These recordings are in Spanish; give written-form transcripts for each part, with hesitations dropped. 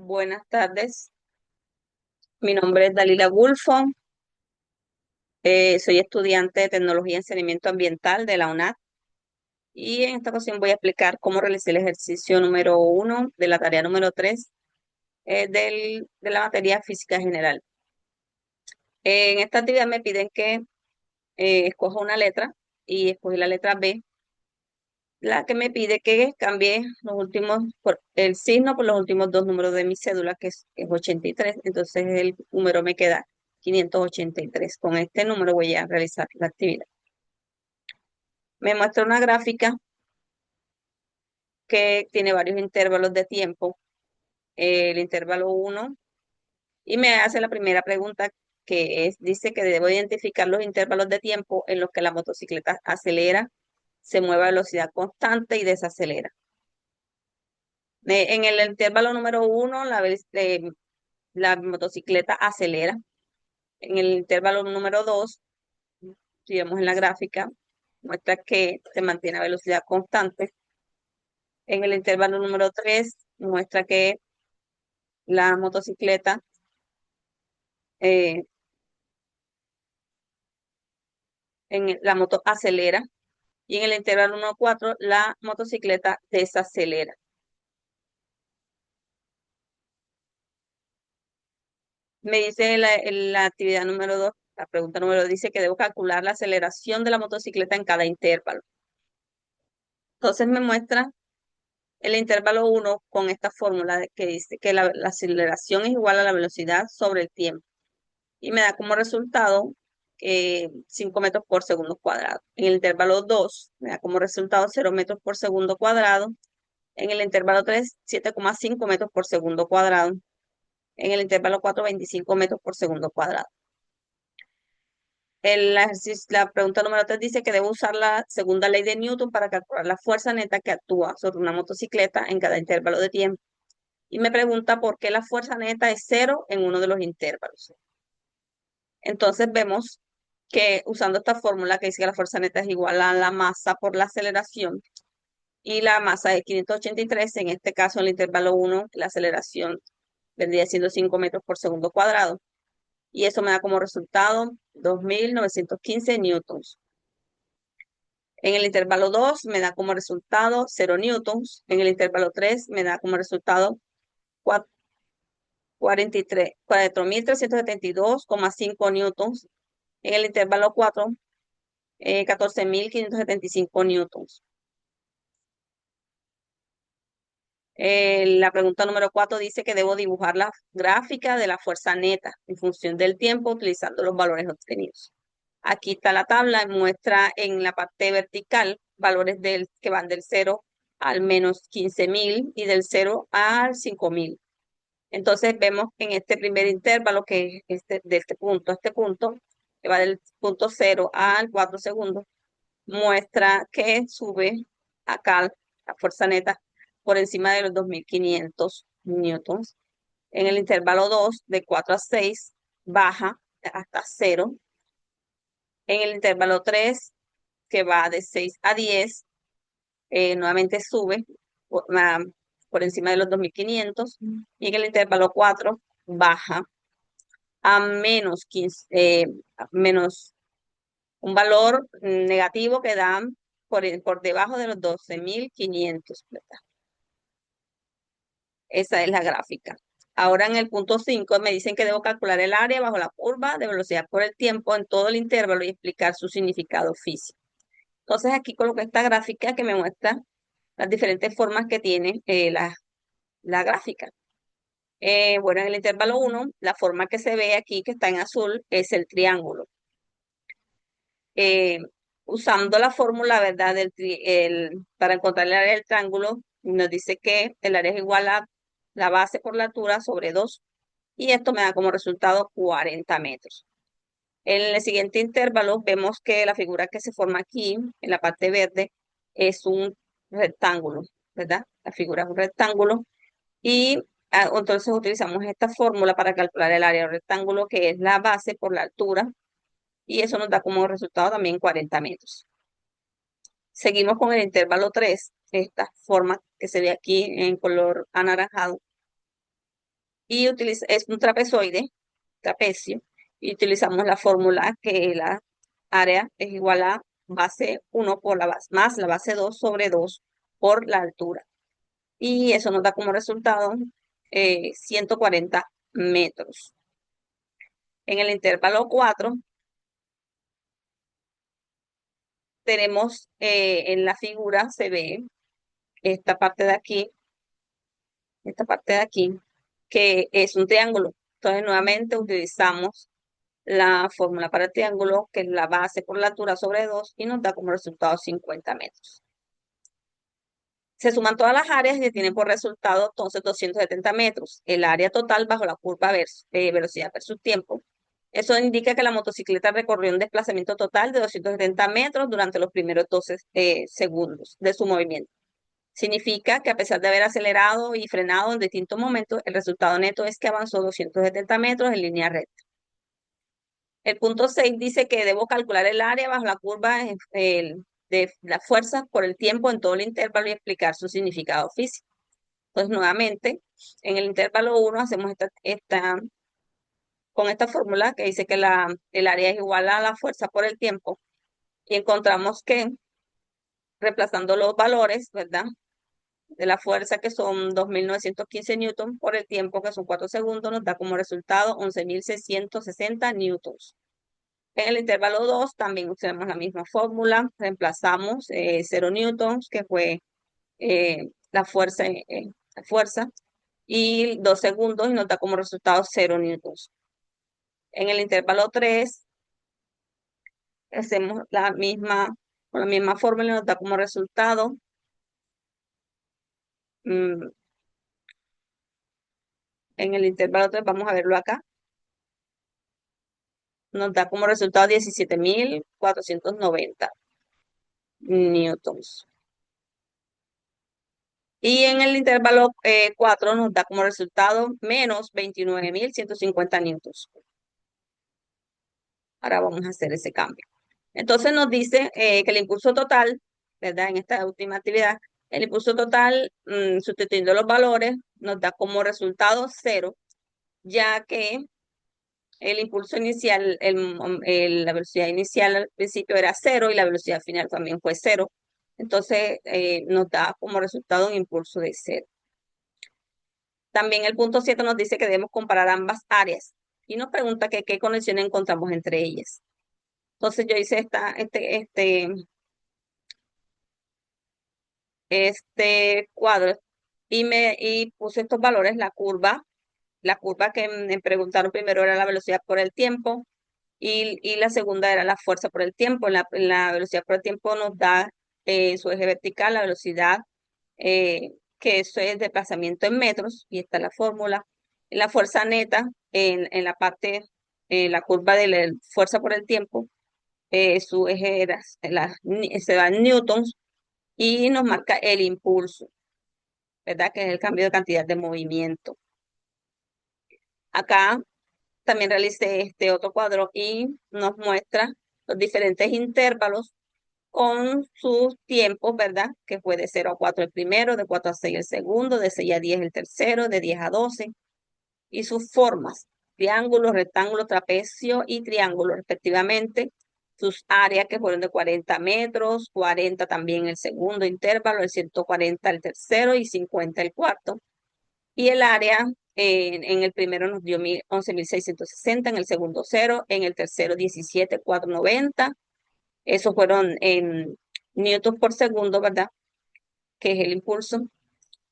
Buenas tardes, mi nombre es Dalila Gulfo, soy estudiante de Tecnología en Saneamiento Ambiental de la UNAD y en esta ocasión voy a explicar cómo realicé el ejercicio número 1 de la tarea número 3 de la materia Física General. En esta actividad me piden que escoja una letra y escogí la letra B, la que me pide que cambie el signo por los últimos dos números de mi cédula, que es 83. Entonces el número me queda 583. Con este número voy a realizar la actividad. Me muestra una gráfica que tiene varios intervalos de tiempo, el intervalo 1, y me hace la primera pregunta dice que debo identificar los intervalos de tiempo en los que la motocicleta acelera, se mueve a velocidad constante y desacelera. En el intervalo número 1, la motocicleta acelera. En el intervalo número 2, si vemos en la gráfica, muestra que se mantiene a velocidad constante. En el intervalo número 3, muestra que la motocicleta eh, la moto acelera. Y en el intervalo 1-4, la motocicleta desacelera. Me dice en la actividad número 2, la pregunta número 2 dice que debo calcular la aceleración de la motocicleta en cada intervalo. Entonces me muestra el intervalo 1 con esta fórmula que dice que la aceleración es igual a la velocidad sobre el tiempo. Y me da como resultado 5 metros por segundo cuadrado. En el intervalo 2 me da como resultado 0 metros por segundo cuadrado. En el intervalo 3, 7,5 metros por segundo cuadrado. En el intervalo 4, 25 metros por segundo cuadrado. La pregunta número 3 dice que debo usar la segunda ley de Newton para calcular la fuerza neta que actúa sobre una motocicleta en cada intervalo de tiempo. Y me pregunta por qué la fuerza neta es cero en uno de los intervalos. Entonces vemos que usando esta fórmula que dice que la fuerza neta es igual a la masa por la aceleración, y la masa es 583, en este caso en el intervalo 1, la aceleración vendría siendo 5 metros por segundo cuadrado. Y eso me da como resultado 2.915 newtons. En el intervalo 2 me da como resultado 0 newtons. En el intervalo 3 me da como resultado 4.372,5 newtons. En el intervalo 4, 14.575 newtons. La pregunta número 4 dice que debo dibujar la gráfica de la fuerza neta en función del tiempo utilizando los valores obtenidos. Aquí está la tabla, muestra en la parte vertical valores que van del 0 al menos 15.000 y del 0 al 5.000. Entonces vemos que en este primer intervalo, que es de este punto a este punto, que va del punto 0 al 4 segundos, muestra que sube acá la fuerza neta por encima de los 2.500 newtons. En el intervalo 2, de 4 a 6, baja hasta 0. En el intervalo 3, que va de 6 a 10, nuevamente sube por encima de los 2.500. Y en el intervalo 4, baja a menos 15, menos un valor negativo que da por debajo de los 12.500, ¿verdad? Esa es la gráfica. Ahora en el punto 5 me dicen que debo calcular el área bajo la curva de velocidad por el tiempo en todo el intervalo y explicar su significado físico. Entonces aquí coloco esta gráfica que me muestra las diferentes formas que tiene la gráfica. Bueno, en el intervalo 1, la forma que se ve aquí, que está en azul, es el triángulo. Eh, Usando la fórmula, ¿verdad? Para encontrar el área del triángulo, nos dice que el área es igual a la base por la altura sobre 2, y esto me da como resultado 40 metros. En el siguiente intervalo vemos que la figura que se forma aquí, en la parte verde, es un rectángulo, ¿verdad? La figura es un rectángulo y entonces utilizamos esta fórmula para calcular el área del rectángulo, que es la base por la altura, y eso nos da como resultado también 40 metros. Seguimos con el intervalo 3, esta forma que se ve aquí en color anaranjado. y es un trapecio, y utilizamos la fórmula que la área es igual a base 1 por la base, más la base 2 sobre 2 por la altura. Y eso nos da como resultado 140 metros. En el intervalo 4 tenemos en la figura se ve esta parte de aquí, esta parte de aquí, que es un triángulo. Entonces, nuevamente utilizamos la fórmula para el triángulo, que es la base por la altura sobre 2, y nos da como resultado 50 metros. Se suman todas las áreas y tienen por resultado entonces 270 metros. El área total bajo la curva velocidad versus tiempo. Eso indica que la motocicleta recorrió un desplazamiento total de 270 metros durante los primeros 12 segundos de su movimiento. Significa que a pesar de haber acelerado y frenado en distintos momentos, el resultado neto es que avanzó 270 metros en línea recta. El punto 6 dice que debo calcular el área bajo la curva de las fuerzas por el tiempo en todo el intervalo y explicar su significado físico. Entonces, nuevamente, en el intervalo 1 hacemos con esta fórmula que dice que el área es igual a la fuerza por el tiempo, y encontramos que, reemplazando los valores, ¿verdad?, de la fuerza, que son 2.915 newtons, por el tiempo, que son 4 segundos, nos da como resultado 11.660 newtons. En el intervalo 2 también usamos la misma fórmula, reemplazamos 0 newtons, que fue la fuerza, y 2 segundos, y nos da como resultado 0 newtons. En el intervalo 3 hacemos con la misma fórmula, y nos da como resultado mm, en el intervalo 3, vamos a verlo acá, nos da como resultado 17.490 newtons. Y en el intervalo 4 nos da como resultado menos 29.150 newtons. Ahora vamos a hacer ese cambio. Entonces nos dice que el impulso total, ¿verdad? En esta última actividad, el impulso total, sustituyendo los valores, nos da como resultado 0, ya que el impulso inicial, la velocidad inicial al principio era 0 y la velocidad final también fue 0. Entonces nos da como resultado un impulso de 0. También el punto 7 nos dice que debemos comparar ambas áreas y nos pregunta que qué conexiones encontramos entre ellas. Entonces yo hice este cuadro y puse estos valores. La curva que me preguntaron primero era la velocidad por el tiempo, y la segunda era la fuerza por el tiempo. La velocidad por el tiempo nos da su eje vertical, la velocidad, que eso es desplazamiento en metros, y está la fórmula. La fuerza neta en la parte, la curva de la fuerza por el tiempo, su eje se da en newtons, y nos marca el impulso, ¿verdad? Que es el cambio de cantidad de movimiento. Acá también realicé este otro cuadro y nos muestra los diferentes intervalos con sus tiempos, ¿verdad? Que fue de 0 a 4 el primero, de 4 a 6 el segundo, de 6 a 10 el tercero, de 10 a 12, y sus formas: triángulo, rectángulo, trapecio y triángulo, respectivamente. Sus áreas, que fueron de 40 metros, 40 también el segundo intervalo, el 140 el tercero y 50 el cuarto. Y el área en el primero nos dio 11.660, en el segundo 0, en el tercero 17.490. Esos fueron en newtons por segundo, ¿verdad? Que es el impulso.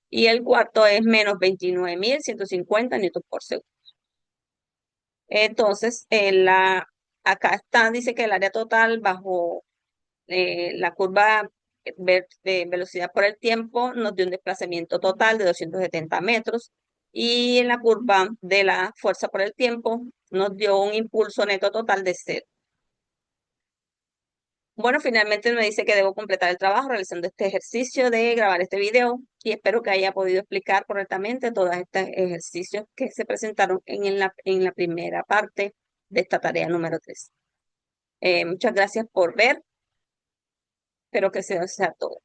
Y el cuarto es menos 29.150 newtons por segundo. Entonces, acá está, dice que el área total bajo la curva de velocidad por el tiempo nos dio un desplazamiento total de 270 metros, y en la curva de la fuerza por el tiempo nos dio un impulso neto total de 0. Bueno, finalmente me dice que debo completar el trabajo realizando este ejercicio de grabar este video, y espero que haya podido explicar correctamente todos estos ejercicios que se presentaron en la primera parte de esta tarea número 3. Muchas gracias por ver. Espero que sea todo.